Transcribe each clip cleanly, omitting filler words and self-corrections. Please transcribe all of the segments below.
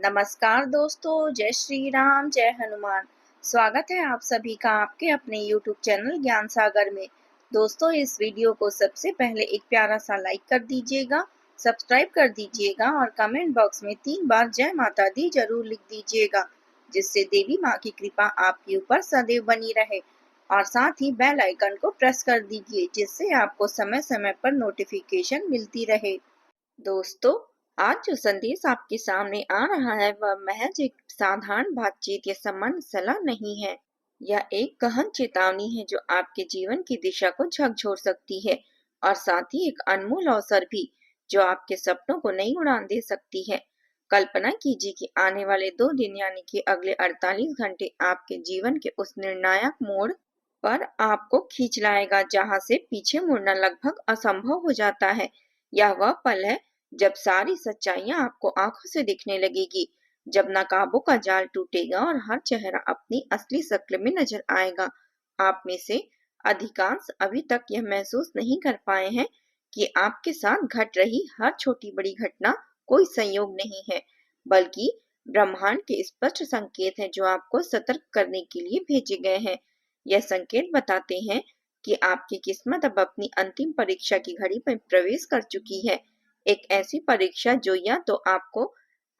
नमस्कार दोस्तों, जय श्री राम, जय हनुमान। स्वागत है आप सभी का आपके अपने YouTube चैनल ज्ञान सागर में। दोस्तों, इस वीडियो को सबसे पहले एक प्यारा सा लाइक कर दीजिएगा, सब्सक्राइब कर दीजिएगा और कमेंट बॉक्स में 3 बार जय माता दी जरूर लिख दीजिएगा, जिससे देवी माँ की कृपा आपके ऊपर सदैव बनी रहे। और साथ ही बेल आइकन को प्रेस कर दीजिए, जिससे आपको समय समय पर नोटिफिकेशन मिलती रहे। दोस्तों, आज जो संदेश आपके सामने आ रहा है वह महज एक साधारण बातचीत या सामान्य सलाह नहीं है। यह एक गहन चेतावनी है जो आपके जीवन की दिशा को झकझोर सकती है और साथ ही एक अनमोल अवसर भी जो आपके सपनों को नई उड़ान दे सकती है। कल्पना कीजिए कि आने वाले 2 दिन यानी कि अगले 48 घंटे आपके जीवन के उस निर्णायक मोड़ पर आपको खींच लाएगा जहां से पीछे मुड़ना लगभग असंभव हो जाता है। यह वह पल है जब सारी सच्चाइयां आपको आंखों से दिखने लगेगी, जब नकाबों का जाल टूटेगा और हर चेहरा अपनी असली शक्ल में नजर आएगा। आप में से अधिकांश अभी तक यह महसूस नहीं कर पाए हैं कि आपके साथ घट रही हर छोटी बड़ी घटना कोई संयोग नहीं है, बल्कि ब्रह्मांड के स्पष्ट संकेत हैं जो आपको सतर्क करने के लिए भेजे गए हैं। यह संकेत बताते हैं कि आपकी किस्मत अब अपनी अंतिम परीक्षा की घड़ी में प्रवेश कर चुकी है। एक ऐसी परीक्षा जो या तो आपको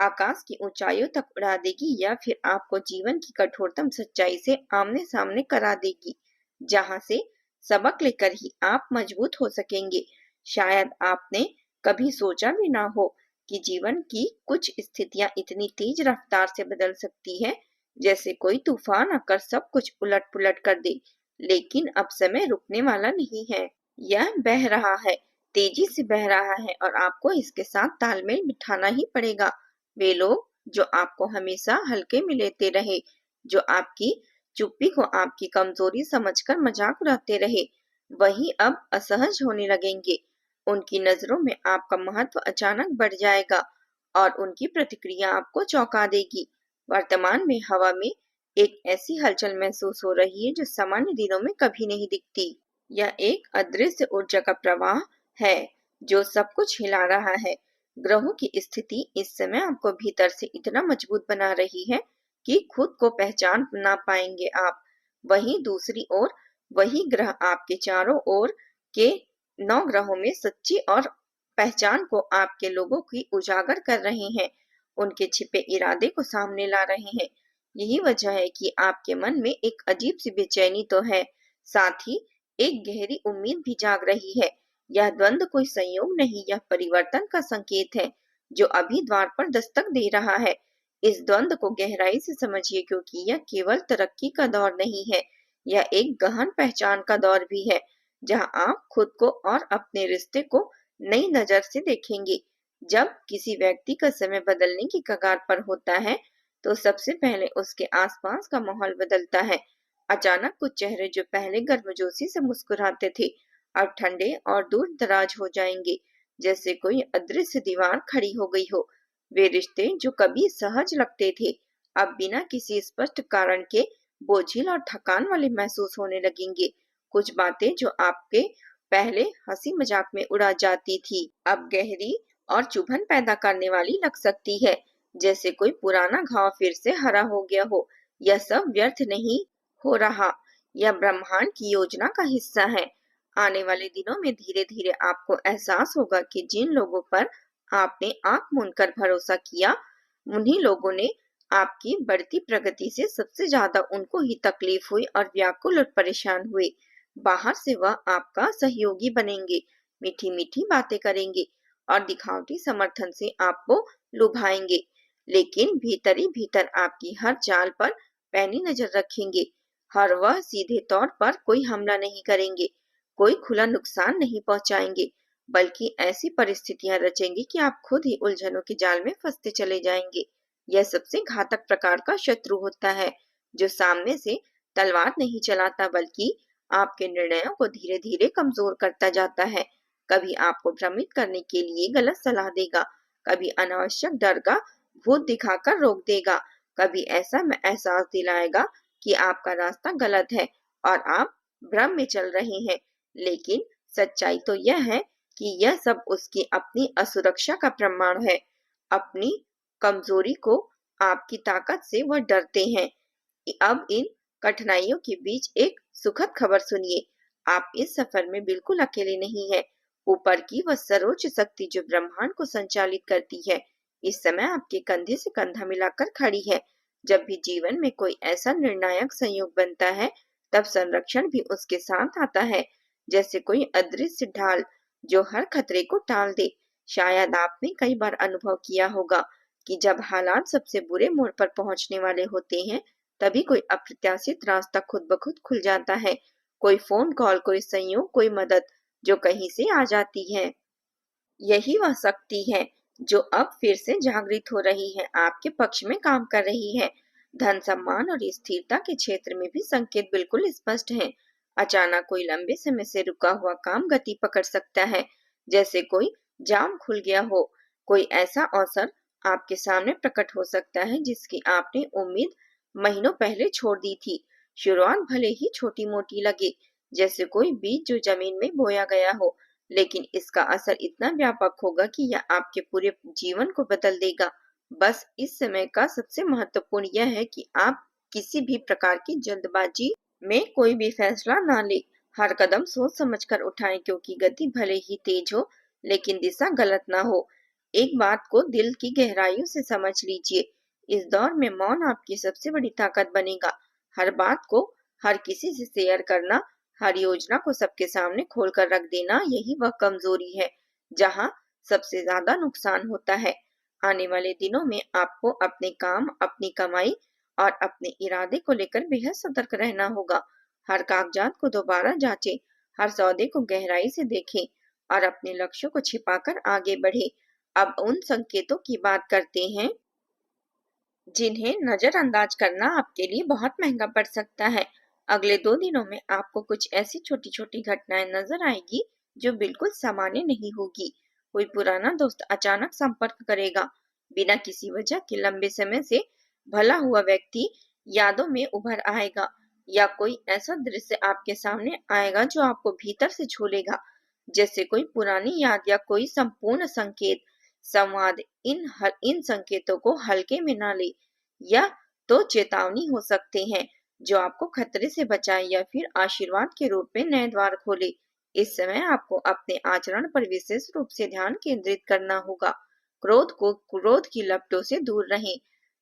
आकाश की ऊंचाइयों तक उड़ा देगी या फिर आपको जीवन की कठोरतम सच्चाई से आमने सामने करा देगी, जहां से सबक लेकर ही आप मजबूत हो सकेंगे। शायद आपने कभी सोचा भी ना हो कि जीवन की कुछ स्थितियां इतनी तेज रफ्तार से बदल सकती है, जैसे कोई तूफान आकर सब कुछ उलट पुलट कर दे। लेकिन अब समय रुकने वाला नहीं है, यह बह रहा है, तेजी से बह रहा है और आपको इसके साथ तालमेल बिठाना ही पड़ेगा। वे लोग जो आपको हमेशा हल्के में लेते रहे, जो आपकी चुप्पी को आपकी कमजोरी समझकर मजाक उड़ाते रहे, वही अब असहज होने लगेंगे। उनकी नजरों में आपका महत्व अचानक बढ़ जाएगा और उनकी प्रतिक्रिया आपको चौंका देगी। वर्तमान में हवा में एक ऐसी हलचल महसूस हो रही है जो सामान्य दिनों में कभी नहीं दिखती। यह एक अदृश्य ऊर्जा का प्रवाह है जो सब कुछ हिला रहा है। ग्रहों की स्थिति इस समय आपको भीतर से इतना मजबूत बना रही है कि खुद को पहचान ना पाएंगे आप। वहीं दूसरी ओर वही ग्रह आपके चारों ओर के 9 ग्रहों में सच्ची और पहचान को आपके लोगों की उजागर कर रहे हैं, उनके छिपे इरादे को सामने ला रहे हैं। यही वजह है कि आपके मन में एक अजीब सी बेचैनी तो है, साथ ही एक गहरी उम्मीद भी जाग रही है। यह द्वंद कोई संयोग नहीं, यह परिवर्तन का संकेत है जो अभी द्वार पर दस्तक दे रहा है। इस द्वंद को गहराई से समझिए, क्योंकि यह केवल तरक्की का दौर नहीं है, यह एक गहन पहचान का दौर भी है, जहां आप खुद को और अपने रिश्ते को नई नजर से देखेंगे। जब किसी व्यक्ति का समय बदलने की कगार पर होता है, तो सबसे पहले उसके आसपास का माहौल बदलता है। अचानक कुछ चेहरे जो पहले गर्मजोशी से मुस्कुराते थे, अब ठंडे और दूर दराज हो जाएंगे, जैसे कोई अदृश्य दीवार खड़ी हो गई हो। वे रिश्ते जो कभी सहज लगते थे, अब बिना किसी स्पष्ट कारण के बोझिल और थकान वाले महसूस होने लगेंगे। कुछ बातें जो आपके पहले हंसी मजाक में उड़ा जाती थी, अब गहरी और चुभन पैदा करने वाली लग सकती है, जैसे कोई पुराना घाव फिर से हरा हो गया हो। यह सब व्यर्थ नहीं हो रहा, यह ब्रह्मांड की योजना का हिस्सा है। आने वाले दिनों में धीरे धीरे आपको एहसास होगा कि जिन लोगों पर आपने आंख मूंद कर भरोसा किया, उन्हीं लोगों ने आपकी बढ़ती प्रगति से सबसे ज्यादा उनको ही तकलीफ हुई और व्याकुल और परेशान हुए। बाहर से वह आपका सहयोगी बनेंगे, मीठी मीठी बातें करेंगे और दिखावटी समर्थन से आपको लुभाएंगे, लेकिन भीतर ही भीतर आपकी हर चाल पर पैनी नजर रखेंगे। हर वह सीधे तौर पर कोई हमला नहीं करेंगे, कोई खुला नुकसान नहीं पहुंचाएंगे, बल्कि ऐसी परिस्थितियां रचेंगे कि आप खुद ही उलझनों के जाल में फंसते चले जाएंगे। यह सबसे घातक प्रकार का शत्रु होता है, जो सामने से तलवार नहीं चलाता बल्कि आपके निर्णयों को धीरे धीरे कमजोर करता जाता है। कभी आपको भ्रमित करने के लिए गलत सलाह देगा, कभी अनावश्यक डर का भूत दिखाकर रोक देगा, कभी ऐसा एहसास दिलाएगा कि आपका रास्ता गलत है और आप भ्रम में चल रहे हैं। लेकिन सच्चाई तो यह है कि यह सब उसकी अपनी असुरक्षा का प्रमाण है। अपनी कमजोरी को आपकी ताकत से वह डरते हैं। अब इन कठिनाइयों के बीच एक सुखद खबर सुनिए। आप इस सफर में बिल्कुल अकेले नहीं हैं। ऊपर की वह सर्वोच्च शक्ति जो ब्रह्मांड को संचालित करती है, इस समय आपके कंधे से कंधा मिलाकर खड़ी है। जब भी जीवन में कोई ऐसा निर्णायक संयोग बनता है, तब संरक्षण भी उसके साथ आता है, जैसे कोई अदृश्य ढाल जो हर खतरे को टाल दे। शायद आपने कई बार अनुभव किया होगा कि जब हालात सबसे बुरे मोड़ पर पहुंचने वाले होते हैं, तभी कोई अप्रत्याशित रास्ता खुद ब खुद खुल जाता है। कोई फोन कॉल, कोई संयोग, कोई मदद जो कहीं से आ जाती है। यही वह शक्ति है जो अब फिर से जागृत हो रही है, आपके पक्ष में काम कर रही है। धन, सम्मान और स्थिरता के क्षेत्र में भी संकेत बिल्कुल स्पष्ट हैं। अचानक कोई लंबे समय से रुका हुआ काम गति पकड़ सकता है, जैसे कोई जाम खुल गया हो। कोई ऐसा अवसर आपके सामने प्रकट हो सकता है जिसकी आपने उम्मीद महीनों पहले छोड़ दी थी। शुरुआत भले ही छोटी मोटी लगे, जैसे कोई बीज जो जमीन में बोया गया हो, लेकिन इसका असर इतना व्यापक होगा कि यह आपके पूरे जीवन को बदल देगा। बस इस समय का सबसे महत्वपूर्ण यह है कि आप किसी भी प्रकार की जल्दबाजी में कोई भी फैसला ना ले। हर कदम सोच समझकर उठाएं, क्योंकि गति भले ही तेज हो, लेकिन दिशा गलत ना हो। एक बात को दिल की गहराइयों से समझ लीजिए, इस दौर में मौन आपकी सबसे बड़ी ताकत बनेगा। हर बात को हर किसी से शेयर करना, हर योजना को सबके सामने खोलकर रख देना, यही वह कमजोरी है जहां सबसे ज्यादा नुकसान होता है। आने वाले दिनों में आपको अपने काम, अपनी कमाई और अपने इरादे को लेकर बेहद सतर्क रहना होगा। हर कागजात को दोबारा जांचें, हर सौदे को गहराई से देखें और अपने लक्ष्यों को छिपाकर आगे बढ़े। अब उन संकेतों की बात करते हैं जिन्हें नजरअंदाज करना आपके लिए बहुत महंगा पड़ सकता है। अगले 2 दिनों में आपको कुछ ऐसी छोटी छोटी घटनाएं नजर आएगी जो बिल्कुल सामान्य नहीं होगी। कोई पुराना दोस्त अचानक संपर्क करेगा, बिना किसी वजह के लंबे समय से भला हुआ व्यक्ति यादों में उभर आएगा, या कोई ऐसा दृश्य आपके सामने आएगा जो आपको भीतर से छू लेगा, जैसे कोई पुरानी याद या कोई संपूर्ण संकेत। संवाद इन संकेतों को हल्के में ना ले, या तो चेतावनी हो सकते हैं जो आपको खतरे से बचाए, या फिर आशीर्वाद के रूप में नए द्वार खोले। इस समय आपको अपने आचरण पर विशेष रूप से ध्यान केंद्रित करना होगा। क्रोध की लपटों से दूर रहें,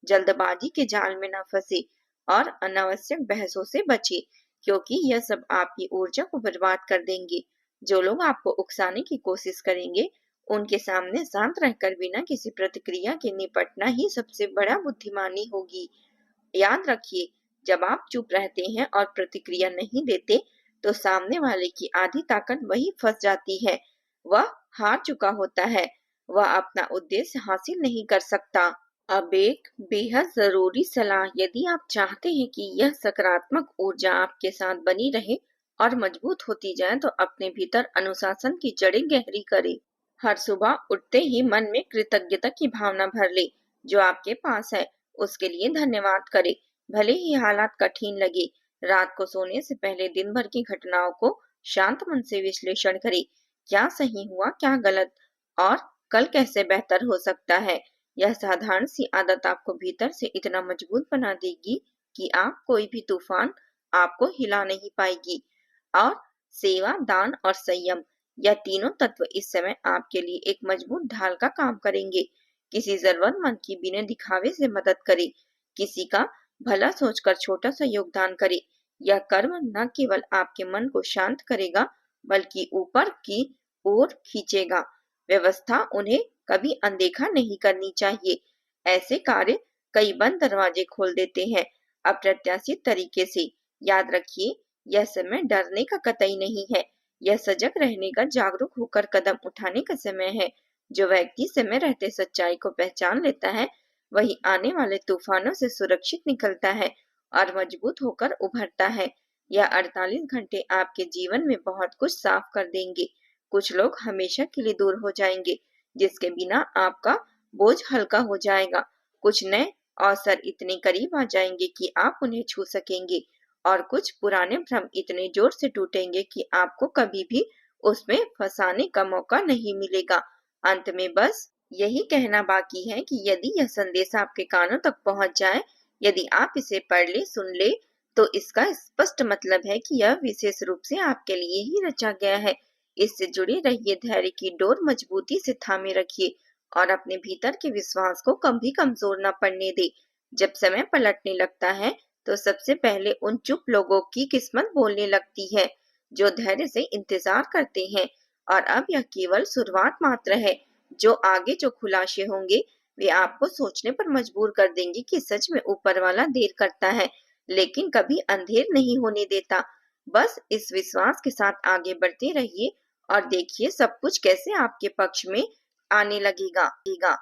जल्दबाजी के जाल में न फंसे और अनावश्यक बहसों से बचे, क्योंकि यह सब आपकी ऊर्जा को बर्बाद कर देंगे। जो लोग आपको उकसाने की कोशिश करेंगे, उनके सामने शांत रहकर बिना किसी प्रतिक्रिया के निपटना ही सबसे बड़ा बुद्धिमानी होगी। याद रखिए, जब आप चुप रहते हैं और प्रतिक्रिया नहीं देते, तो सामने वाले की आधी ताकत वही फंस जाती है। वह हार चुका होता है, वह अपना उद्देश्य हासिल नहीं कर सकता। अब एक बेहद जरूरी सलाह, यदि आप चाहते हैं कि यह सकारात्मक ऊर्जा आपके साथ बनी रहे और मजबूत होती जाए, तो अपने भीतर अनुशासन की जड़ें गहरी करें। हर सुबह उठते ही मन में कृतज्ञता की भावना भर ले। जो आपके पास है उसके लिए धन्यवाद करें, भले ही हालात कठिन लगे। रात को सोने से पहले दिन भर की घटनाओं को शांत मन से विश्लेषण करें। क्या सही हुआ, क्या गलत, और कल कैसे बेहतर हो सकता है। यह साधारण सी आदत आपको भीतर से इतना मजबूत बना देगी कि आप कोई भी तूफान आपको हिला नहीं पाएगी। और सेवा, दान और संयम, यह तीनों तत्व इस समय आपके लिए एक मजबूत ढाल का काम करेंगे। किसी जरूरतमंद की बिना दिखावे से मदद करे, किसी का भला सोचकर छोटा सा योगदान करे। यह कर्म न केवल आपके मन को शांत करेगा, बल्कि ऊपर की ओर खींचेगा। व्यवस्था उन्हें कभी अनदेखा नहीं करनी चाहिए। ऐसे कार्य कई बंद दरवाजे खोल देते हैं अप्रत्याशित तरीके से। याद रखिए, यह समय डरने का कतई नहीं है, यह सजग रहने का, जागरूक होकर कदम उठाने का समय है। जो व्यक्ति समय रहते सच्चाई को पहचान लेता है, वही आने वाले तूफानों से सुरक्षित निकलता है और मजबूत होकर उभरता है। यह 48 घंटे आपके जीवन में बहुत कुछ साफ कर देंगे। कुछ लोग हमेशा के लिए दूर हो जाएंगे, जिसके बिना आपका बोझ हल्का हो जाएगा। कुछ नए अवसर इतने करीब आ जाएंगे कि आप उन्हें छू सकेंगे, और कुछ पुराने भ्रम इतने जोर से टूटेंगे कि आपको कभी भी उसमें फंसाने का मौका नहीं मिलेगा। अंत में बस यही कहना बाकी है कि यदि यह संदेश आपके कानों तक पहुंच जाए, यदि आप इसे पढ़ ले, सुन ले, तो इसका स्पष्ट मतलब है कि यह विशेष रूप से आपके लिए ही रचा गया है। इससे जुड़े रहिए, धैर्य की डोर मजबूती से थामे रखिए और अपने भीतर के विश्वास को कभी कमजोर न पड़ने दे। जब समय पलटने लगता है, तो सबसे पहले उन चुप लोगों की किस्मत बोलने लगती है, जो धैर्य से इंतजार करते हैं। और अब यह केवल शुरुआत मात्र है। जो खुलासे होंगे, वे आपको सोचने पर मजबूर कर देंगे कि सच में ऊपर वाला देर करता है, लेकिन कभी अंधेर नहीं होने देता। बस इस विश्वास के साथ आगे बढ़ते रहिए और देखिए सब कुछ कैसे आपके पक्ष में आने लगेगा।